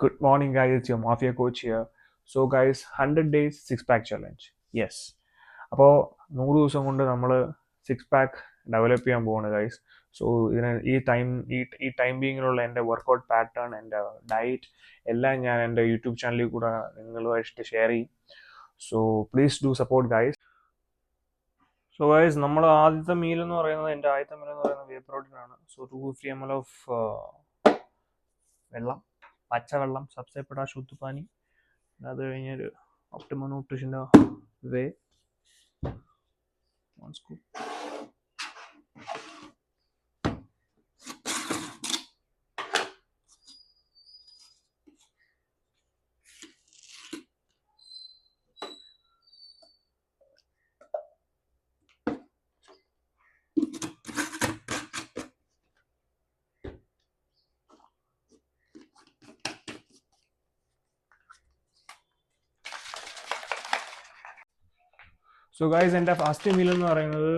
Good morning, guys. It's your Mafia coach here. So, guys, 100 days six pack challenge. Yes. അപ്പോൾ 100 ദിവസം കൊണ്ട് നമ്മൾ six pack develop ചെയ്യാൻ പോവാണ് ഗൈസ്. സോ ഇതിന് ഈ ടൈം ബീങ്ങിലുള്ള എൻ്റെ വർക്കൗട്ട് പാറ്റേൺ, എൻ്റെ ഡയറ്റ് എല്ലാം ഞാൻ എൻ്റെ യൂട്യൂബ് ചാനലിൽ കൂടെ നിങ്ങളുമായിട്ട് ഷെയർ ചെയ്യും. So please do support guys. So guys, നമ്മൾ ആദ്യത്തെ മീൽ എന്ന് പറയുന്നത് വേ പ്രോട്ടീൻ ആണ്. സോ 250 ml ഓഫ് വെള്ളം, പച്ചവെള്ളം, സബ്സെപ്പെട ശുദ്ധ പാനി. അത് കഴിഞ്ഞൊരു ഒപ്റ്റിമം ന്യൂട്രീഷൻ്റെ വേ, 1 scoop. സോ ഗൈസ്, എൻ്റെ ഫസ്റ്റ് മീൽ എന്ന് പറയുന്നത്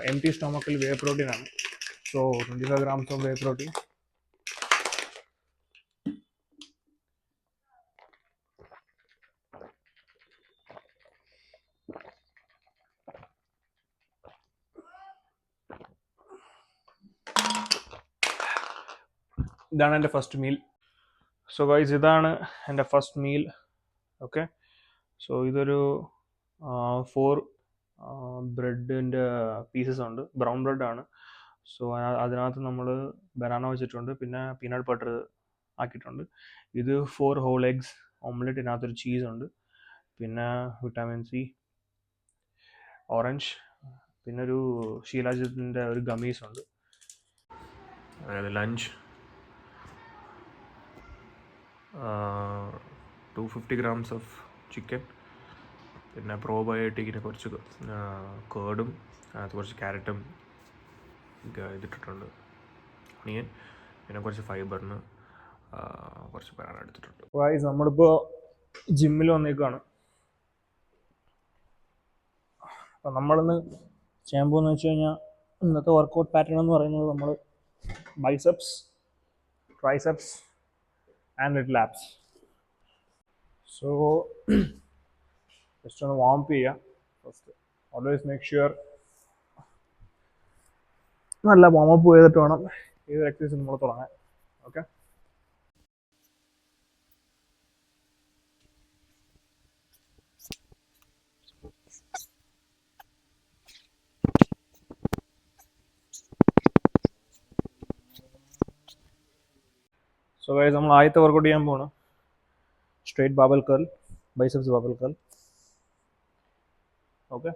എം ടി സ്റ്റൊമക്കിൽ വേ പ്രോട്ടീൻ ആണ്. So 25 grams of way protein. ഇതാണ് എൻ്റെ ഫസ്റ്റ് മീൽ. സോ ഗൈസ്, ഇതാണ് എൻ്റെ ഫസ്റ്റ് മീൽ. ഓക്കെ, സോ ഇതൊരു 4 ബ്രെഡിൻ്റെ പീസസ് ഉണ്ട്. ബ്രൗൺ ബ്രെഡാണ്. സോ അതിനകത്ത് നമ്മൾ ബനാന വെച്ചിട്ടുണ്ട്, പിന്നെ പീനട്ട് ബട്ടർ ആക്കിയിട്ടുണ്ട്. ഇത് 4 ഹോൾ എഗ്സ് ഓംലെറ്റ്, ഇതിനകത്തൊരു ചീസ് ഉണ്ട്, പിന്നെ വിറ്റാമിൻ സി, ഓറഞ്ച്, പിന്നെ ഒരു ഷീലാജിത്തിൻ്റെ ഒരു ഗമീസ് ഉണ്ട്. അതായത് ലഞ്ച് 250 grams ഓഫ് ചിക്കൻ, പിന്നെ പ്രോബയോട്ടിക്കിന് കുറച്ച് കേർഡും അതിനകത്ത് കുറച്ച് ക്യാരറ്റും ഇതിട്ടിട്ടുണ്ട്, ഒണിയൻ, പിന്നെ കുറച്ച് ഫൈബറിന് കുറച്ച് ബനാന എടുത്തിട്ടുണ്ട്. ഗൈസ്, നമ്മളിപ്പോൾ ജിമ്മിൽ വന്നേക്കാണ്. അപ്പം നമ്മളിന്ന് ചെയ്യാൻ പോകുന്നത് വെച്ച് കഴിഞ്ഞാൽ, ഇന്നത്തെ വർക്കൗട്ട് പാറ്റേൺ എന്ന് പറയുന്നത് നമ്മൾ biceps, triceps and little abs. So just ഒന്ന് വാം അപ്പ് ചെയ്യുക ഫസ്റ്റ്. ഓൾവേസ് മേക്ക് ഷുവർ നല്ല വാം അപ്പ് ചെയ്തിട്ട് വേണം ഏത് എക്സസൈസ് നമ്മൾ തുടങ്ങാൻ. ഓക്കെ, സോ ഗൈസ്, നമ്മൾ ആദ്യത്തെ വർക്കൗട്ട് ചെയ്യാൻ പോവാണ് straight Babel curl, biceps Babel curl. Okay,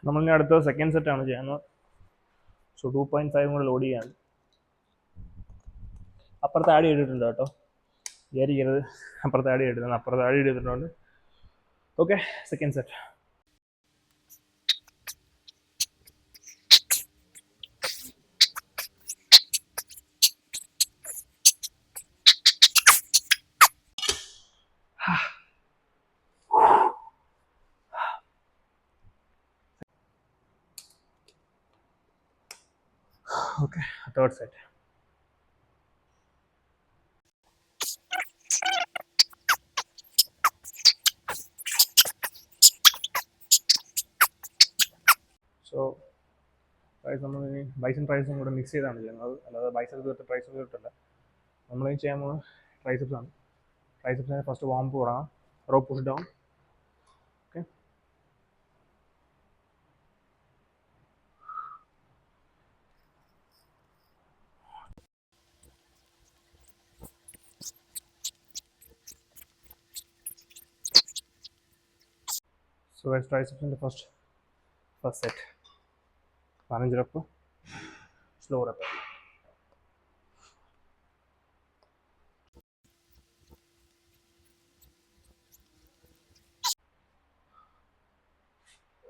നമ്മളിനി അടുത്ത സെക്കൻഡ് സെറ്റാണ് ചെയ്യുന്നത്. സോ 2.5 കൂടെ ലോഡ് ചെയ്യാൻ. അപ്പുറത്ത് ആഡ് ചെയ്തിട്ടുണ്ട് കേട്ടോ, വിചാരിക്കരുത് അപ്പുറത്ത് ആഡ് ചെയ്തിട്ടുണ്ട്, അപ്പുറത്ത് ആഡ് ചെയ്തിട്ടുണ്ട്. Okay, second set. Okay, third set. So price നമ്മൾ ബൈസൺ പ്രൈസും കൂടെ മിക്സ് ചെയ്താണ് ചെയ്യുന്നത്, അല്ലാതെ ബൈസെപ്സ് തൊട്ട് ട്രൈസെപ്സ് തൊട്ടല്ല. നമ്മൾ ചെയ്യാൻ പോകുന്നത് ട്രൈസെപ്സ് ആണ്. ട്രൈസെപ്സിനെ ഫസ്റ്റ് വാം അപ്പ് തുടങ്ങാം. Rope push down. Okay, so ട്രൈസെപ്സിൻ്റെ first set 15 rep, slow rep.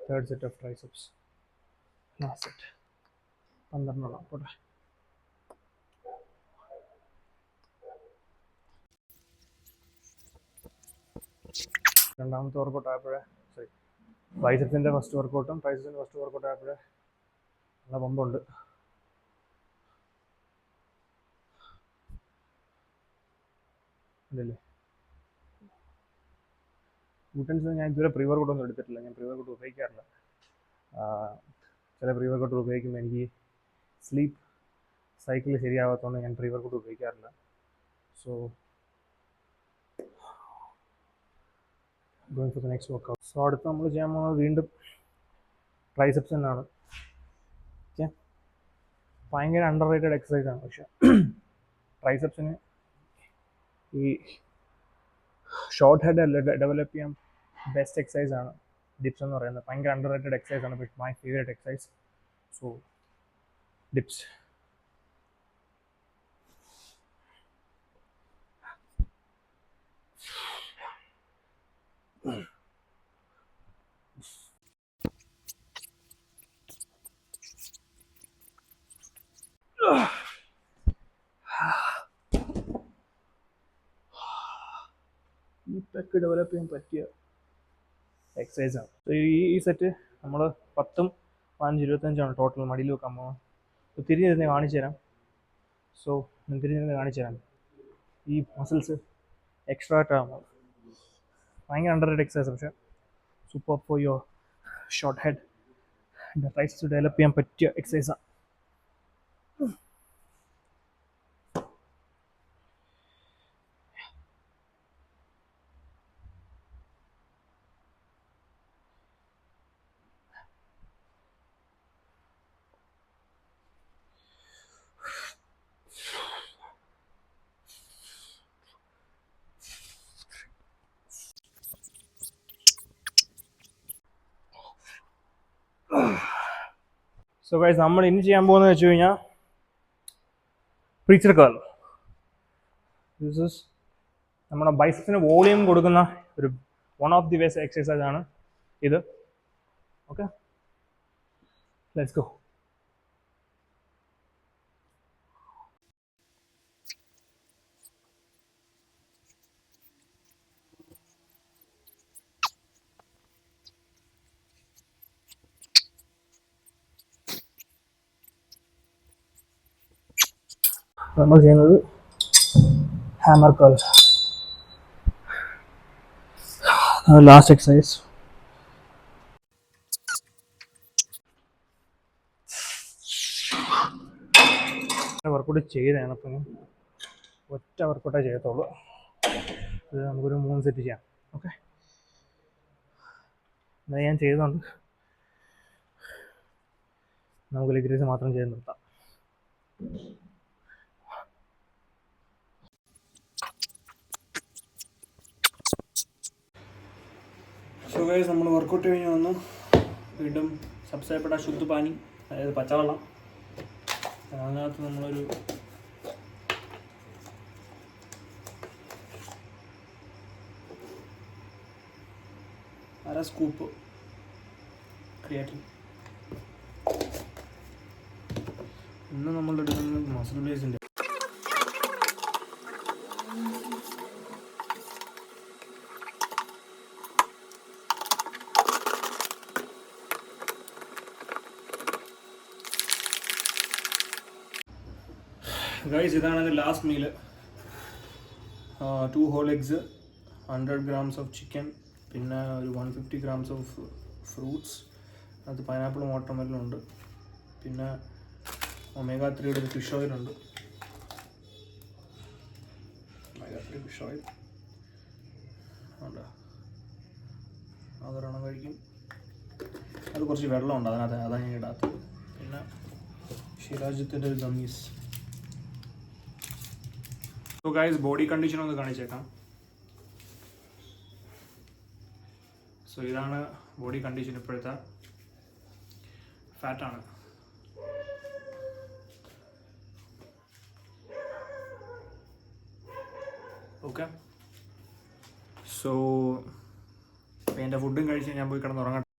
Third set of triceps. Last set 12 പോട്ടെ. രണ്ടാമത്തെ വർക്കൗട്ട് ആയപ്പോഴേ ബൈസെപ്സിൻ്റെ ഫസ്റ്റ് വർക്കൗട്ടും ട്രൈസെപ്സിൻ്റെ ഫസ്റ്റ് വർക്കൗട്ട് ആയപ്പോഴേ നല്ല പമ്പുണ്ട്. ഇല്ലല്ലേ ഗ്ലൂട്ടൻസ് ഞാൻ ഇതുവരെ പ്രീ വർക്കൗട്ട് ഒന്നും എടുത്തിട്ടില്ല. ഞാൻ പ്രീ വർക്കൗട്ട് ഉപയോഗിക്കാറില്ല. ചില പ്രീ വർക്കൗട്ട് ഉപയോഗിക്കുമ്പോൾ എനിക്ക് സ്ലീപ്പ് സൈക്കിൾ ശരിയാവാത്തതുകൊണ്ട് ഞാൻ പ്രീ വർക്കൗട്ട് ഉപയോഗിക്കാറില്ല. So going for the next workout. So അടുത്ത് നമ്മൾ ചെയ്യാൻ പോകുന്നത് വീണ്ടും ട്രൈസെപ്സ് തന്നെയാണ്. ഓക്കെ, ഭയങ്കര അണ്ടർ റേറ്റഡ് എക്സസൈസ് ആണ്. പക്ഷെ ട്രൈസെപ്സിന് ഈ ഷോർട്ട് ഹെഡ് ഡെവലപ്പ് ചെയ്യാൻ ബെസ്റ്റ് എക്സസൈസ് ആണ് ഡിപ്സ് എന്ന് പറയുന്നത്. ഭയങ്കര അണ്ടർ റേറ്റഡ് എക്സസൈസ് ആണ്. My favourite exercise. So dips. ഈ പെക്ക് ഡെവലപ്പ് ചെയ്യാൻ പറ്റിയ എക്സസൈസ് ആണ്. ഈ സെറ്റ് നമ്മൾ 10, 15, 25 ടോട്ടൽ മടിയിൽ വെക്കാൻ പോകുന്നത്. അപ്പോൾ തിരിഞ്ഞിരുന്ന് കാണിച്ചു തരാം. സോ ഞാൻ തിരിഞ്ഞിരുന്ന് കാണിച്ചു തരാം. ഈ മസിൽസ് എക്സ്ട്രാക്റ്റ് ആകുമ്പോൾ ഭയങ്കര അണ്ടർ റേറ്റഡ് എക്സസൈസ്, പക്ഷേ super for your short head triceps develop ചെയ്യാൻ പറ്റിയ എക്സസൈസാണ്. സോ ഗൈസ്, നമ്മൾ ഇനി ചെയ്യാൻ പോകുന്നത് വെച്ച് കഴിഞ്ഞാൽ പ്രീച്ചർ കേൾ. ദിസ് ഈസ് നമ്മുടെ ബൈസെപ്സിന് വോളിയം കൊടുക്കുന്ന ഒരു one of the best exercise ആണ് ഇത്. Okay, let's go. നമ്മൾ ചെയ്യുന്നത് hammer curl. Last exercise. Workout ചെയ്തതാണ്. അപ്പം ഒറ്റ വർക്കൗട്ടേ ചെയ്യത്തുള്ളൂ. ഇത് നമുക്കൊരു 3 സെറ്റ് ചെയ്യാം. ഓക്കെ, അത് ഞാൻ ചെയ്തുകൊണ്ട് നമുക്ക് ലെഗ് റേസ് മാത്രം ചെയ്ത് നിർത്താം. സോ ഗൈസ്, നമ്മൾ വർക്കൗട്ട് കഴിഞ്ഞ് വന്നു. വീണ്ടും സബ്സ്ക്രൈബ് ശുദ്ധ പാനി, അതായത് പച്ചവെള്ളം. അതിനകത്ത് നമ്മളൊരു അര സ്കൂപ്പ് ക്രിയാറ്റിൻ. ഇന്ന് നമ്മൾ എടുക്കുന്നത് മസിൽ ബ്ലേസിൻ്റെ. ഗൈസ്, ഇതാണ് എൻ്റെ last meal. 2 whole eggs, 100 grams of chicken, പിന്നെ ഒരു 150 grams ഓഫ് ഫ്രൂട്ട്സ്. അത് പൈനാപ്പിളും വാട്ടർമെലനും ഉണ്ട്. പിന്നെ ഒമേഗ 3 ഒരു ഫിഷ് ഓയിലുണ്ട്. ഒമേഗ 3 ഫിഷ് ഓയിൽ ഉണ്ട്. അതൊരെണ്ണം കഴിക്കും. അത് കുറച്ച് വെള്ളമുണ്ട് അതിനകത്ത്, അതാണ് ഞാൻ ഇടാത്തത്. പിന്നെ ഷിരാജിത്തിൻ്റെ ഒരു ഗമീസ്. സോ ഗൈസ്, ബോഡി കണ്ടീഷൻ ഒന്ന് കാണിച്ചേക്കാം. സോ ഇതാണ് ബോഡി കണ്ടീഷൻ. ഇപ്പോഴത്തെ ഫാറ്റാണ്. ഓക്കെ, സോ എൻ്റെ ഫുഡും കഴിച്ച് ഞാൻ പോയി കിടന്നുറങ്ങട്ടെ.